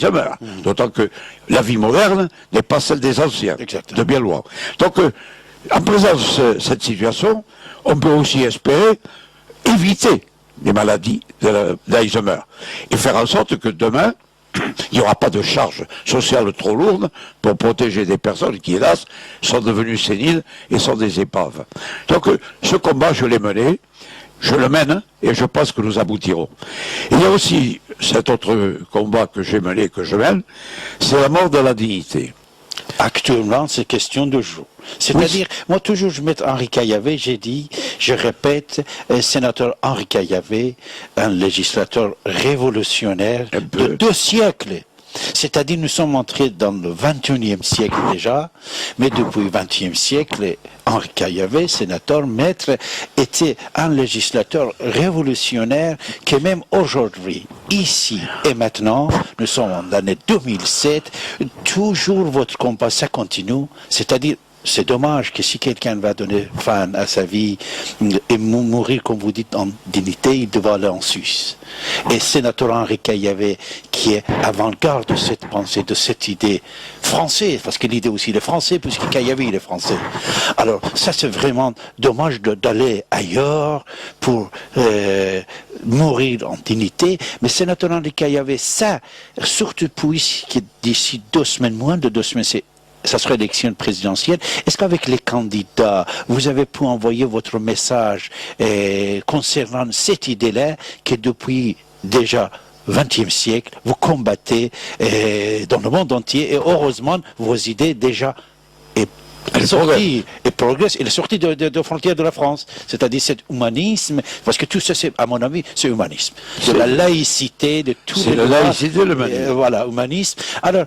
meurt. D'autant que la vie moderne n'est pas celle des anciens, Exactement. de bien loin. Donc, en présence de cette situation, on peut aussi espérer éviter les maladies d'Alzheimer et faire en sorte que demain, il n'y aura pas de charge sociale trop lourde pour protéger des personnes qui, hélas, sont devenues séniles et sont des épaves. Donc, ce combat, je l'ai mené. Je le mène et je pense que nous aboutirons. Il y a aussi cet autre combat que j'ai mené, que je mène, c'est la mort de la dignité. Actuellement, c'est question de jour. C'est-à-dire, moi toujours je mets Henri Caillavet, j'ai dit, je répète, sénateur Henri Caillavet, un législateur révolutionnaire de 2 siècles. C'est-à-dire, nous sommes entrés dans le 21e siècle déjà, mais depuis le 20e siècle, Henri Caillavet, sénateur, maître, était un législateur révolutionnaire que même aujourd'hui, ici et maintenant, nous sommes en l'année 2007, toujours votre combat, ça continue, c'est-à-dire, c'est dommage que si quelqu'un va donner fin à sa vie et mourir, comme vous dites, en dignité, il devra aller en Suisse. Et sénateur Henri Caillavet, qui est avant-garde de cette pensée, de cette idée française, parce que l'idée aussi il est français, puisque Caillavet il est français. Alors ça c'est vraiment dommage d'aller ailleurs pour mourir en dignité, mais sénateur Henri Caillavet, ça, surtout puisque d'ici 2 semaines, moins de 2 semaines, ça sera l'élection présidentielle. Est-ce qu'avec les candidats, vous avez pu envoyer votre message concernant cette idée-là que depuis déjà 20e siècle, vous combattez dans le monde entier et heureusement, vos idées déjà progressent. Il est sorti de frontières de la France. C'est-à-dire cet humanisme, parce que tout ça, à mon avis, c'est humanisme. De la laïcité, de tout. C'est la laïcité, l'humanisme. Voilà, humanisme. Alors,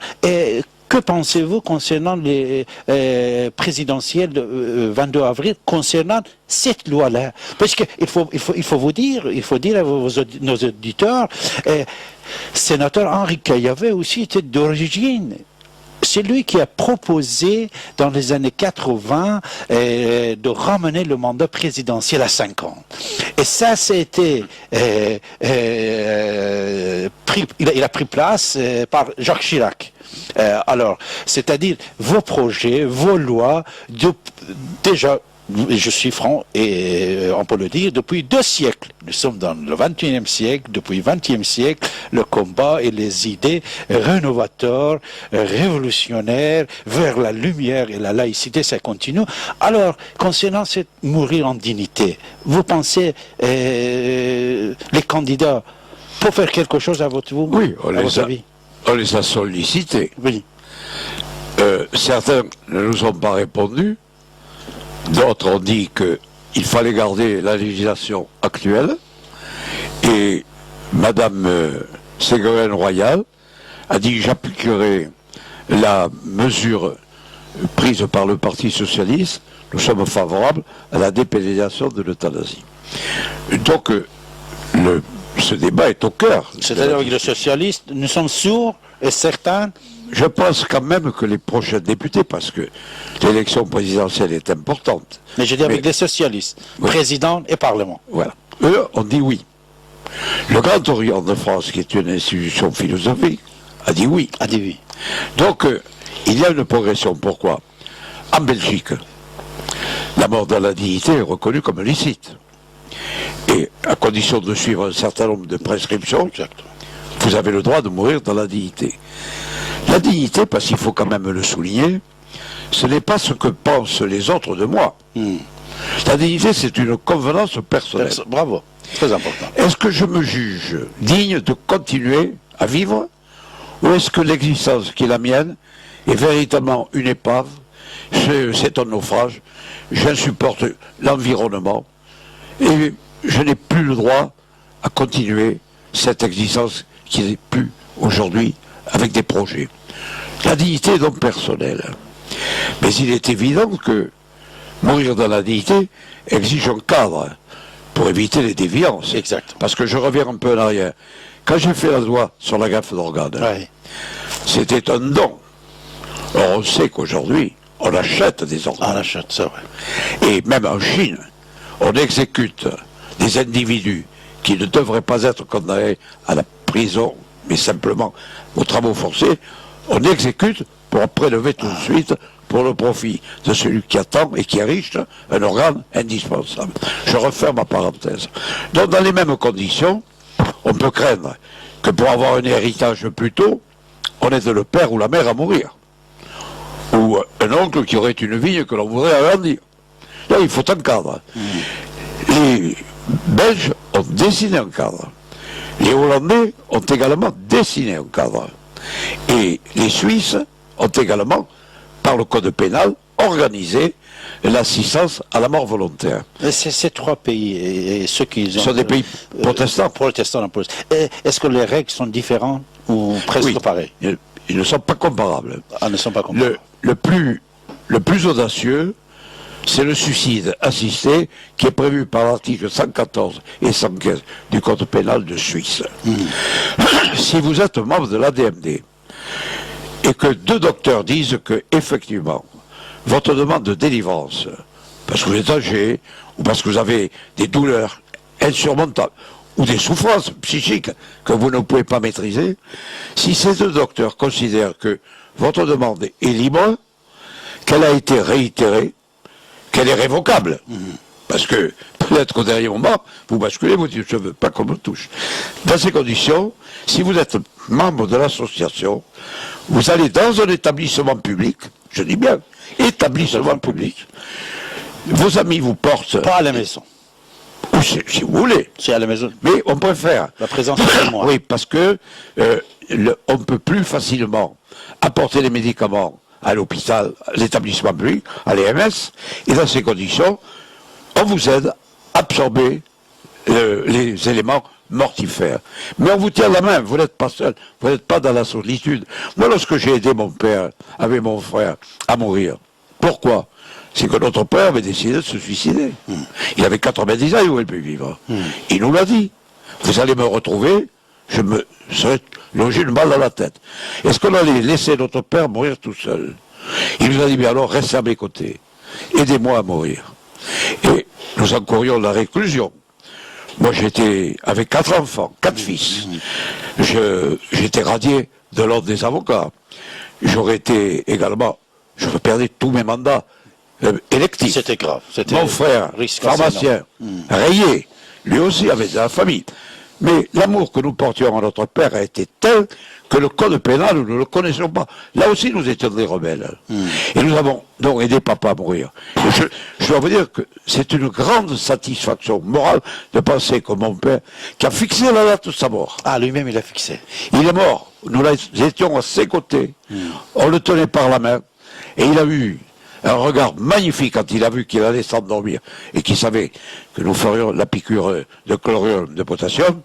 que pensez-vous concernant les présidentielles de 22 avril, concernant cette loi-là? Parce qu'il faut vous dire, il faut dire à nos auditeurs, sénateur Henri Caillavet aussi était d'origine. C'est lui qui a proposé, dans les années 80, de ramener le mandat présidentiel à 5 ans. Et ça, c'était il a pris place par Jacques Chirac. Alors, c'est-à-dire vos projets, vos lois, déjà, je suis franc et on peut le dire, depuis 2 siècles, nous sommes dans le 21e siècle, depuis le 20e siècle, le combat et les idées rénovateurs, révolutionnaires, vers la lumière et la laïcité, ça continue. Alors, concernant cette mourir en dignité, vous pensez les candidats pour faire quelque chose à votre avis? Oui, on les a sollicités. Oui. Certains ne nous ont pas répondu. D'autres ont dit qu'il fallait garder la législation actuelle. Et Madame Ségolène Royal a dit que j'appliquerai la mesure prise par le Parti socialiste. Nous sommes favorables à la dépénalisation de l'euthanasie. Donc, ce débat est au cœur. C'est-à-dire que les socialistes, nous sommes sourds et certains. Je pense quand même que les prochains députés, parce que l'élection présidentielle est importante. Mais je dis avec les socialistes, oui. Président et Parlement. Voilà. Eux, on dit oui. Le Grand Orient de France, qui est une institution philosophique, a dit oui. A dit oui. Donc, il y a une progression. Pourquoi? En Belgique, la mort de la dignité est reconnue comme licite. Et à condition de suivre un certain nombre de prescriptions, vous avez le droit de mourir dans la dignité. La dignité, parce qu'il faut quand même le souligner, ce n'est pas ce que pensent les autres de moi. La dignité, c'est une convenance personnelle. Bravo, très important. Est-ce que je me juge digne de continuer à vivre, ou est-ce que l'existence qui est la mienne est véritablement une épave, c'est un naufrage, j'insupporte l'environnement, et je n'ai plus le droit à continuer cette existence qui n'est plus aujourd'hui avec des projets. La dignité est donc personnelle. Mais il est évident que mourir dans la dignité exige un cadre pour éviter les déviances. Exact. Parce que je reviens un peu en arrière. Quand j'ai fait la loi sur la greffe d'organes, c'était un don. Or, on sait qu'aujourd'hui, on achète des organes. On achète, c'est vrai. Et même en Chine, on exécute des individus qui ne devraient pas être condamnés à la prison mais simplement aux travaux forcés, on exécute pour prélever tout de suite pour le profit de celui qui attend et qui est riche, un organe indispensable. Je referme ma parenthèse. Donc dans les mêmes conditions, on peut craindre que pour avoir un héritage plus tôt, on aide le père ou la mère à mourir. Ou un oncle qui aurait une vigne que l'on voudrait agrandir. Là, il faut un cadre. Les Belges ont dessiné un cadre. Les Hollandais ont également dessiné un cadre. Et les Suisses ont également, par le code pénal, organisé l'assistance à la mort volontaire. Ces trois pays, et ceux qui Ce sont des pays protestants. Protestants en plus. Est-ce que les règles sont différentes ou presque pareilles? Ils ne sont pas comparables. Ah, ne sont pas comparables. Le plus audacieux, c'est le suicide assisté qui est prévu par l'article 114 et 115 du Code pénal de Suisse. Si vous êtes membre de l'ADMD et que deux docteurs disent que, effectivement, votre demande de délivrance, parce que vous êtes âgé, ou parce que vous avez des douleurs insurmontables, ou des souffrances psychiques que vous ne pouvez pas maîtriser, si ces deux docteurs considèrent que votre demande est libre, qu'elle a été réitérée, qu'elle est révocable, parce que peut-être qu'au dernier moment, vous basculez, vous dites, je ne veux pas qu'on me touche. Dans ces conditions, si vous êtes membre de l'association, vous allez dans un établissement public, je dis bien, établissement public, vos amis vous portent... Pas à la maison. Ou si vous voulez. C'est à la maison. Mais on préfère. La présence de moi. Oui, parce que on peut plus facilement apporter les médicaments à l'hôpital, à l'établissement public, à l'EMS, et dans ces conditions, on vous aide à absorber les éléments mortifères. Mais on vous tient la main, vous n'êtes pas seul, vous n'êtes pas dans la solitude. Moi, lorsque j'ai aidé mon père avec mon frère à mourir, pourquoi? C'est que notre père avait décidé de se suicider. Il avait 90 ans, il ne pouvait plus vivre. Il nous l'a dit. Vous allez me retrouver, je me serais logé une balle dans la tête. Est-ce qu'on allait laisser notre père mourir tout seul? Il nous a dit, bien alors, restez à mes côtés. Aidez-moi à mourir. Et nous encourions la réclusion. Moi, j'étais avec 4 enfants, 4 fils. J'étais radié de l'ordre des avocats. J'aurais été également, je perdais tous mes mandats électifs. C'était grave. Mon frère, pharmacien, rayé, lui aussi avait de la famille. Mais l'amour que nous portions à notre père a été tel que le code pénal, nous ne le connaissions pas. Là aussi, nous étions des rebelles. Et nous avons donc aidé papa à mourir. Et je dois vous dire que c'est une grande satisfaction morale de penser que mon père, qui a fixé la date de sa mort. Ah, lui-même, il a fixé. Il est mort. Nous étions à ses côtés. On le tenait par la main. Et il a eu un regard magnifique quand il a vu qu'il allait s'endormir et qu'il savait que nous ferions la piqûre de chlorure de potassium.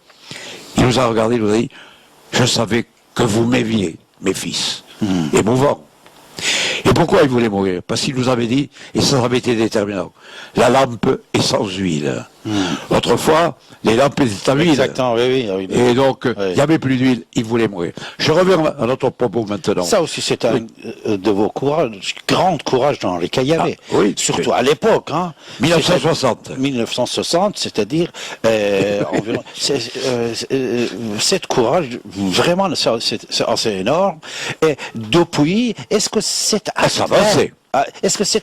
Il nous a regardé, il nous a dit, je savais que vous m'aiviez, mes fils. Émouvant. Et pourquoi il voulait mourir? Parce qu'il nous avait dit, et ça avait été déterminant, la lampe est sans huile. Autrefois, les lampes étaient à huile. Exactement, oui. Et donc, il n'y avait plus d'huile, il voulait mourir. Je reviens à notre propos maintenant. Ça aussi, c'est un de vos courages, grand courage dans les Caillavet. Oui, surtout à l'époque. 1960. 1960, c'est-à-dire environ. Cette courage, vraiment, c'est assez énorme. Et depuis, est-ce que cet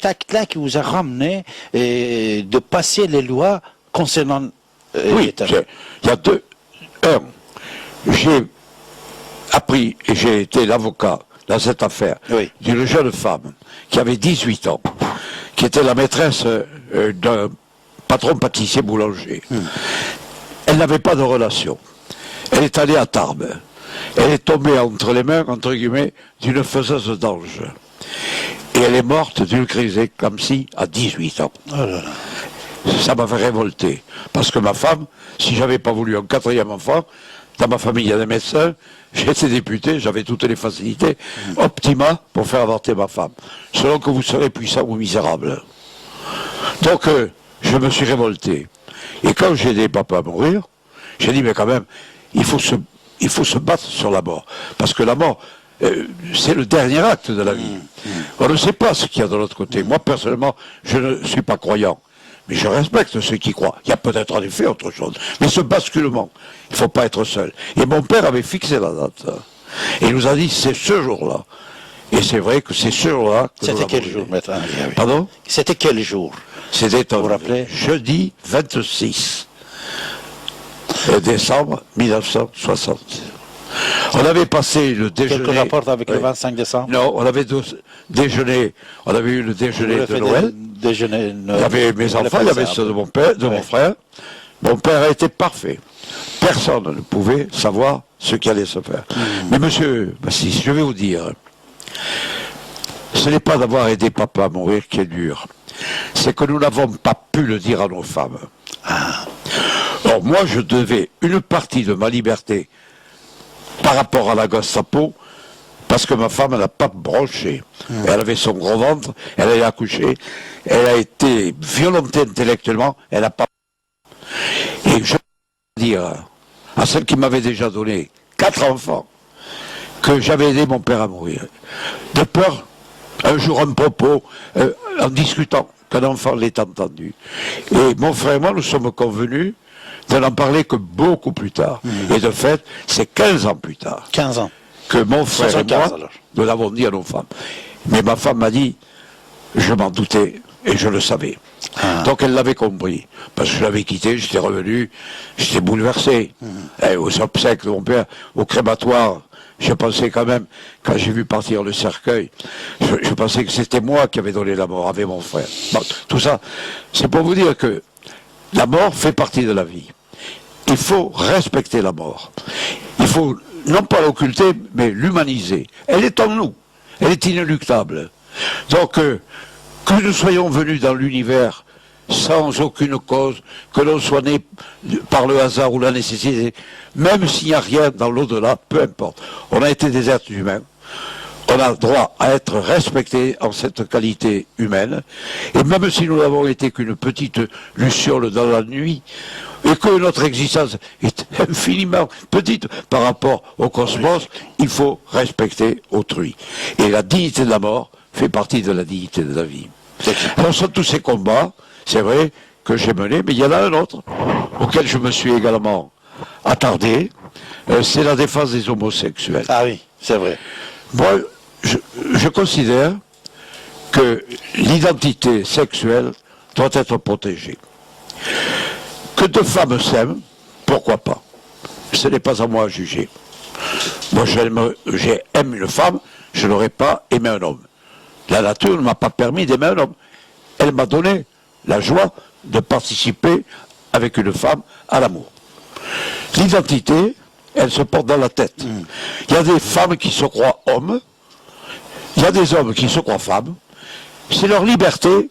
acte-là qui vous a ramené de passer les lois concernant oui, il y a deux. Un, j'ai appris et j'ai été l'avocat dans cette affaire d'une jeune femme qui avait 18 ans, qui était la maîtresse d'un patron pâtissier boulanger. Elle n'avait pas de relation. Elle est allée à Tarbes. Elle est tombée entre les mains, entre guillemets, d'une faiseuse d'ange. Et elle est morte d'une crise d'éclampsie à 18 ans. Oh là là. Ça m'avait révolté. Parce que ma femme, si j'avais pas voulu un 4e enfant, dans ma famille il y a des médecins, j'étais député, j'avais toutes les facilités, optima pour faire avorter ma femme. Selon que vous serez puissant ou misérable. Donc, je me suis révolté. Et quand j'ai aidé papa à mourir, j'ai dit, mais quand même, il faut se battre sur la mort. Parce que la mort, c'est le dernier acte de la vie. On ne sait pas ce qu'il y a de l'autre côté. Moi, personnellement, je ne suis pas croyant. mais je respecte ceux qui croient. Il y a peut-être en effet autre chose. Mais ce basculement, il ne faut pas être seul. Et mon père avait fixé la date. Et il nous a dit, c'est ce jour-là. Et c'est vrai que c'est ce jour-là. C'était quel jour, maître Henri? Pardon? C'était quel jour? C'était vous rappelez? Jeudi 26 décembre 1960. On avait passé le déjeuner. Quelque rapport avec le 25 décembre? Non, on avait déjeuné. On avait eu le déjeuner de Noël. Déjeuner Il y avait mes enfants, il y avait ceux de mon père, de mon frère. Mon père a été parfait. Personne ne pouvait savoir ce qui allait se faire. Mais monsieur Bassis, je vais vous dire, ce n'est pas d'avoir aidé papa à mourir qui est dur. C'est que nous n'avons pas pu le dire à nos femmes. Or, moi, je devais une partie de ma liberté par rapport à la Gestapo, parce que ma femme n'a pas bronché. Elle avait son gros ventre, elle a accouché, elle a été violentée intellectuellement, elle n'a pas... Et je veux dire à celle qui m'avait déjà donné 4 enfants, que j'avais aidé mon père à mourir. De peur, un jour un propos, en discutant, qu'un enfant l'ait entendu. Et mon frère et moi, nous sommes convenus de n'en parler que beaucoup plus tard. Et de fait, c'est 15 ans plus tard. 15 ans. Que mon frère et moi, alors. nous l'avons dit à nos femmes. Mais ma femme m'a dit, je m'en doutais et je le savais. Donc elle l'avait compris. Parce que je l'avais quitté, j'étais revenu, j'étais bouleversé. Et aux obsèques de mon père, au crématoire, je pensais quand même, quand j'ai vu partir le cercueil, je pensais que c'était moi qui avais donné la mort avec mon frère. Bon, tout ça, c'est pour vous dire que la mort fait partie de la vie. Il faut respecter la mort. Il faut non pas l'occulter, mais l'humaniser. Elle est en nous. Elle est inéluctable. Donc, que nous soyons venus dans l'univers sans aucune cause, que l'on soit né par le hasard ou la nécessité, même s'il n'y a rien dans l'au-delà, peu importe. On a été des êtres humains. On a droit à être respecté en cette qualité humaine. Et même si nous n'avons été qu'une petite luciole dans la nuit, et que notre existence est infiniment petite par rapport au cosmos, il faut respecter autrui. Et la dignité de la mort fait partie de la dignité de la vie. Alors, sur tous ces combats, c'est vrai que j'ai mené, mais il y en a un autre, auquel je me suis également attardé, c'est la défense des homosexuels. Ah oui, c'est vrai. Moi, je considère que l'identité sexuelle doit être protégée. Que deux femmes s'aiment, pourquoi pas? Ce n'est pas à moi à juger. Moi, j'aime une femme, je n'aurais pas aimé un homme. La nature ne m'a pas permis d'aimer un homme. Elle m'a donné la joie de participer avec une femme à l'amour. L'identité, elle se porte dans la tête. Il y a des femmes qui se croient hommes, il y a des hommes qui se croient femmes. C'est leur liberté.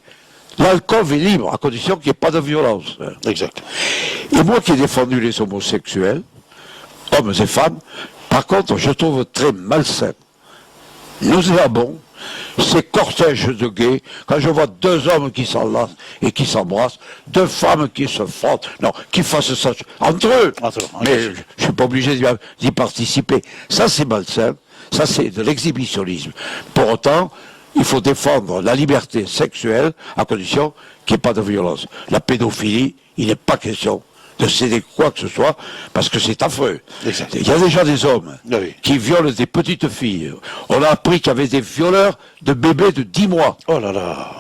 L'alcool est libre, à condition qu'il n'y ait pas de violence. Exact. Et moi qui ai défendu les homosexuels, hommes et femmes, par contre, je trouve très malsain, nauséabond, ces cortèges de gays, quand je vois deux hommes qui s'enlacent et qui s'embrassent, deux femmes qui se frottent, non, qui fassent ça entre eux. Mais je ne suis pas obligé d'y participer. Ça, c'est malsain. Ça, c'est de l'exhibitionnisme. Pour autant, il faut défendre la liberté sexuelle à condition qu'il n'y ait pas de violence. La pédophilie, il n'est pas question de céder quoi que ce soit, parce que c'est affreux. Exact. Il y a déjà des hommes Oui. qui violent des petites filles. On a appris qu'il y avait des violeurs de bébés de 10 mois. Oh là là.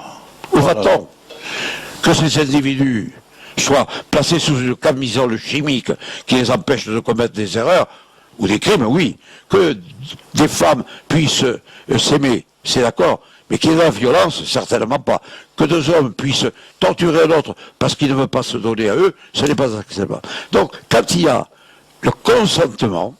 Où va-t-on? Que ces individus soient placés sous une camisole chimique qui les empêche de commettre des erreurs, ou des crimes, oui. Que des femmes puissent s'aimer, c'est d'accord. Mais qu'il y ait de la violence, certainement pas. Que deux hommes puissent torturer un autre parce qu'il ne veut pas se donner à eux, ce n'est pas acceptable. Donc, quand il y a le consentement,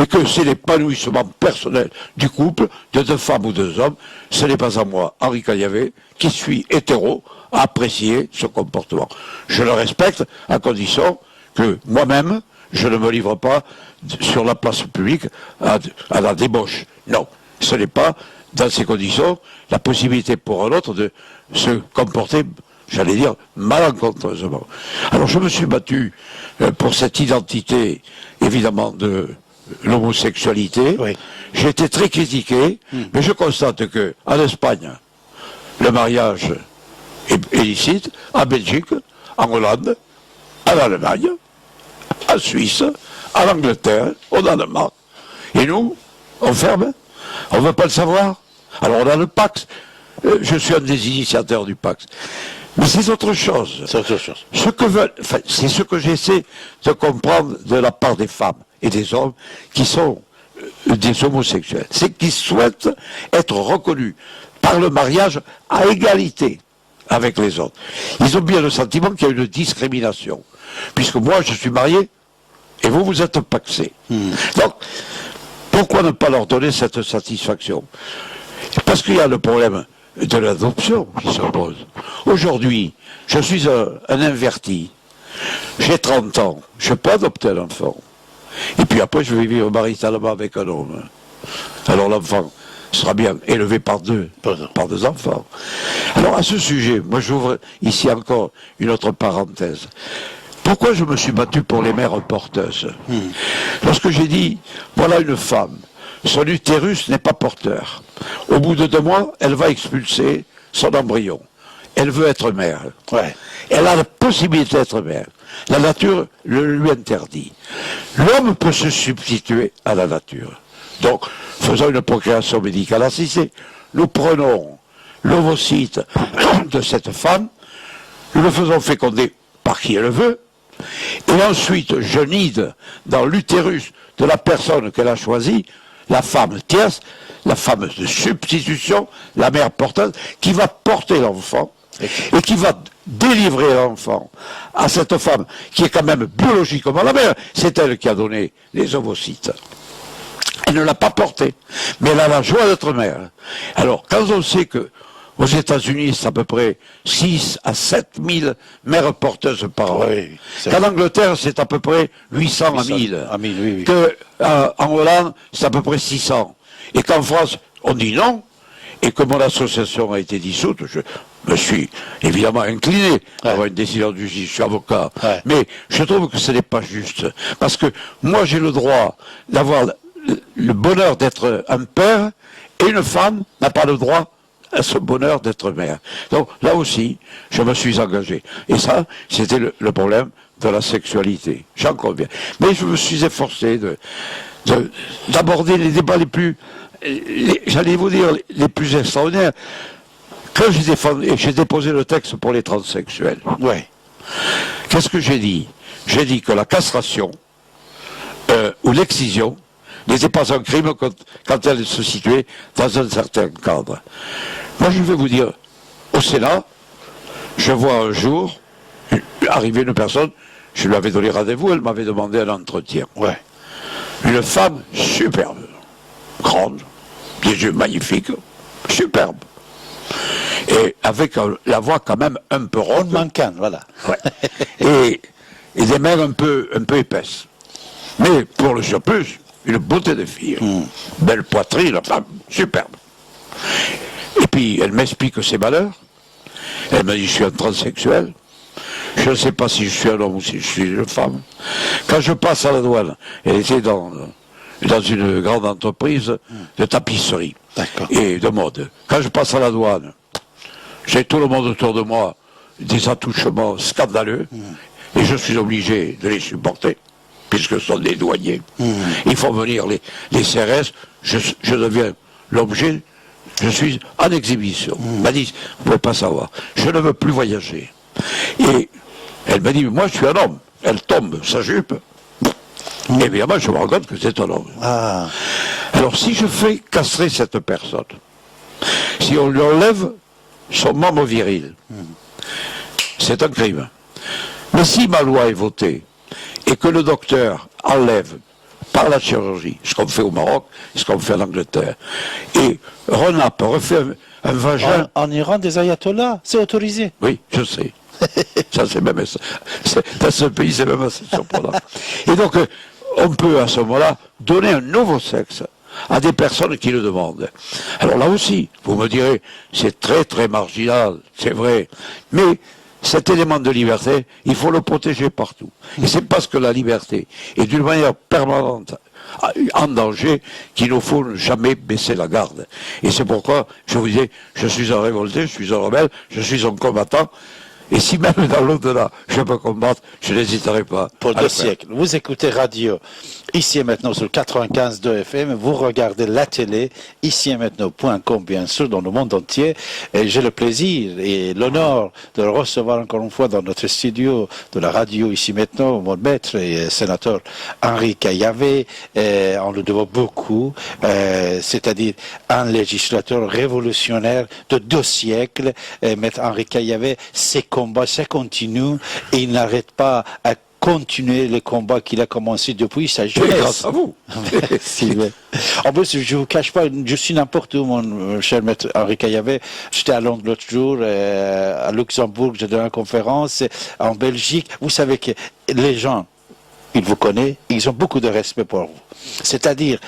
et que c'est l'épanouissement personnel du couple, de deux femmes ou deux hommes, ce n'est pas à moi, Henri Caillavet, qui suis hétéro, à apprécier ce comportement. Je le respecte à condition que moi-même, je ne me livre pas sur la place publique à la débauche. Non, ce n'est pas, dans ces conditions, la possibilité pour un autre de se comporter, j'allais dire, malencontreusement. Alors je me suis battu pour cette identité, évidemment, de l'homosexualité. Oui. J'ai été très critiqué, mais je constate que en Espagne, le mariage et ici, en Belgique, en Hollande, en Allemagne, en Suisse, en Angleterre, au Danemark. Et nous, on ferme, on ne veut pas le savoir. Alors on a le Pax. Je suis un des initiateurs du Pax. Mais c'est autre chose. C'est autre chose. Ce que veulent, enfin, c'est ce que j'essaie de comprendre de la part des femmes et des hommes qui sont des homosexuels. C'est qu'ils souhaitent être reconnus par le mariage à égalité avec les autres. Ils ont bien le sentiment qu'il y a une discrimination. Puisque moi, je suis marié et vous, vous êtes paxé. Donc, pourquoi ne pas leur donner cette satisfaction? Parce qu'il y a le problème de l'adoption qui se pose. Aujourd'hui, je suis un inverti. J'ai 30 ans. Je peux adopter un enfant. Et puis après, je vais vivre maritalement avec un homme. Alors l'enfant sera bien élevé par deux enfants. Alors à ce sujet, moi j'ouvre ici encore une autre parenthèse. Pourquoi je me suis battu pour les mères porteuses? Lorsque j'ai dit, voilà une femme, son utérus n'est pas porteur. Au bout de 2 mois, elle va expulser son embryon. Elle veut être mère. Ouais. Elle a la possibilité d'être mère. La nature le lui interdit. L'homme peut se substituer à la nature. Donc, faisons une procréation médicale assistée. Nous prenons l'ovocyte de cette femme, nous le faisons féconder par qui elle veut, et ensuite je nide dans l'utérus de la personne qu'elle a choisie, la femme tierce, la femme de substitution, la mère porteuse, qui va porter l'enfant et qui va délivrer l'enfant à cette femme qui est quand même biologiquement la mère. C'est elle qui a donné les ovocytes. Elle ne l'a pas porté, mais elle a la joie d'être mère. Alors, quand on sait que aux États-Unis, c'est à peu près 6 à 7 000 mères porteuses par an. Oui, qu'en Angleterre, c'est à peu près 800 à 1000. Oui. Que en Hollande, c'est à peu près 600. Et qu'en France, on dit non. Et que mon association a été dissoute, je me suis évidemment incliné à avoir une décision du juge, je suis avocat. Ouais. Mais je trouve que ce n'est pas juste. Parce que moi, j'ai le droit d'avoir le bonheur d'être un père, et une femme n'a pas le droit à ce bonheur d'être mère. Donc là aussi, je me suis engagé. Et ça, c'était le problème de la sexualité. J'en conviens. Mais je me suis efforcé d'aborder les débats les plus, j'allais vous dire, les plus extraordinaires. Quand j'ai déposé le texte pour les transsexuels, Ouais. qu'est-ce que j'ai dit? J'ai dit que la castration ou l'excision n'était pas un crime quand elle se situait dans un certain cadre. Moi, je vais vous dire, au Sénat, je vois un jour arriver une personne, je lui avais donné rendez-vous, elle m'avait demandé un entretien. Ouais. Une femme superbe, grande, des yeux magnifiques, superbe. Et avec la voix quand même un peu ronde. Manquant, voilà. Ouais. Et des mains un peu épaisses. Mais pour le surplus, une beauté de fille. Belle poitrine, femme superbe. Et puis elle m'explique ses malheurs. Elle me dit, je suis un transsexuel. Je ne sais pas si je suis un homme ou si je suis une femme. Quand je passe à la douane, elle était dans une grande entreprise de tapisserie et de mode. Quand je passe à la douane, j'ai tout le monde autour de moi, des attouchements scandaleux, et je suis obligé de les supporter, puisque ce sont des douaniers. Il faut venir les CRS, je deviens l'objet, je suis en exhibition. Elle m'a dit, vous ne pouvez pas savoir, je ne veux plus voyager. Et elle m'a dit, moi je suis un homme. Elle tombe sa jupe. Évidemment, je me rends compte que c'est un homme. Ah. Alors, si je fais castrer cette personne, si on lui enlève son membre viril, c'est un crime. Mais si ma loi est votée et que le docteur enlève par la chirurgie, ce qu'on fait au Maroc, ce qu'on fait en Angleterre, et renappe, refait un vagin... En Iran, des ayatollahs, c'est autorisé. Oui, je sais. Ça, c'est même... Dans ce pays, c'est même assez surprenant. Et donc, on peut, à ce moment-là, donner un nouveau sexe à des personnes qui le demandent. Alors là aussi, vous me direz, c'est très très marginal, c'est vrai, mais cet élément de liberté, il faut le protéger partout. Et c'est parce que la liberté est d'une manière permanente en danger qu'il ne faut jamais baisser la garde. Et c'est pourquoi je vous dis, je suis un révolté, je suis un rebelle, je suis un combattant. Et si même dans l'au-delà, je peux combattre, je n'hésiterai pas. Pour 2 siècles. Vous écoutez radio, ici et maintenant sur 95.2 FM, vous regardez la télé, ici et maintenant.com, bien sûr, dans le monde entier. Et j'ai le plaisir et l'honneur de le recevoir encore une fois dans notre studio de la radio, ici maintenant, mon maître et sénateur Henri Caillavet. On le doit beaucoup, c'est-à-dire un législateur révolutionnaire de 2 siècles. Maître Henri Caillavet, ses combats, ça continue et il n'arrête pas à continuer les combats qu'il a commencé depuis sa jeunesse. Grâce à vous. Merci. En plus, je ne vous cache pas, je suis n'importe où, mon cher maître Henri Caillavet. J'étais à Londres l'autre jour, à Luxembourg, j'ai donné une conférence, en Belgique. Vous savez que les gens, ils vous connaissent, ils ont beaucoup de respect pour vous. C'est-à-dire,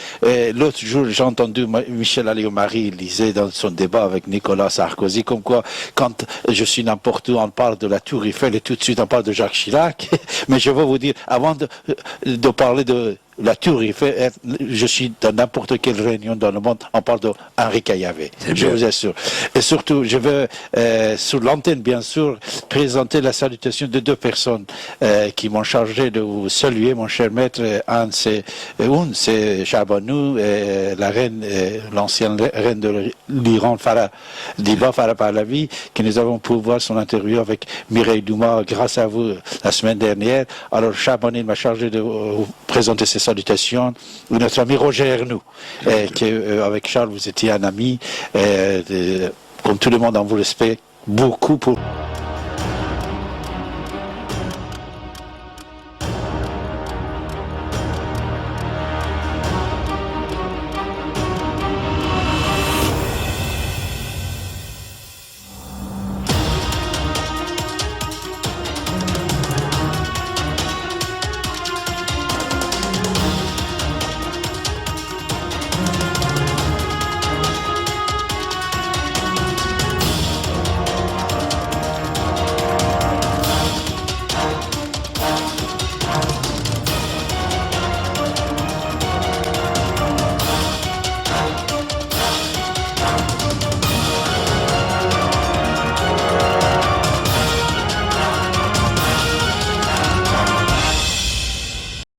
l'autre jour, j'ai entendu Michel Alliot-Marie lisait dans son débat avec Nicolas Sarkozy, comme quoi, quand je suis n'importe où, on parle de la Tour Eiffel et tout de suite on parle de Jacques Chirac. Mais je vais vous dire, avant de parler de la Tour Eiffel, je suis dans n'importe quelle réunion dans le monde, on parle de Henri Caillavet, je vous assure. Et surtout, je veux, sur l'antenne, bien sûr, présenter la salutation de 2 personnes qui m'ont chargé de vous saluer, mon cher maître. Une, c'est Chabanou, la reine, l'ancienne reine de l'Iran, Diba Farah Pahlavi, que nous avons pu voir son interview avec Mireille Dumas grâce à vous la semaine dernière. Alors, Chabanou m'a chargé de vous présenter ses salutations. Notre ami Roger Ernoux, avec Charles, vous étiez un ami, comme tout le monde, on vous respecte beaucoup pour...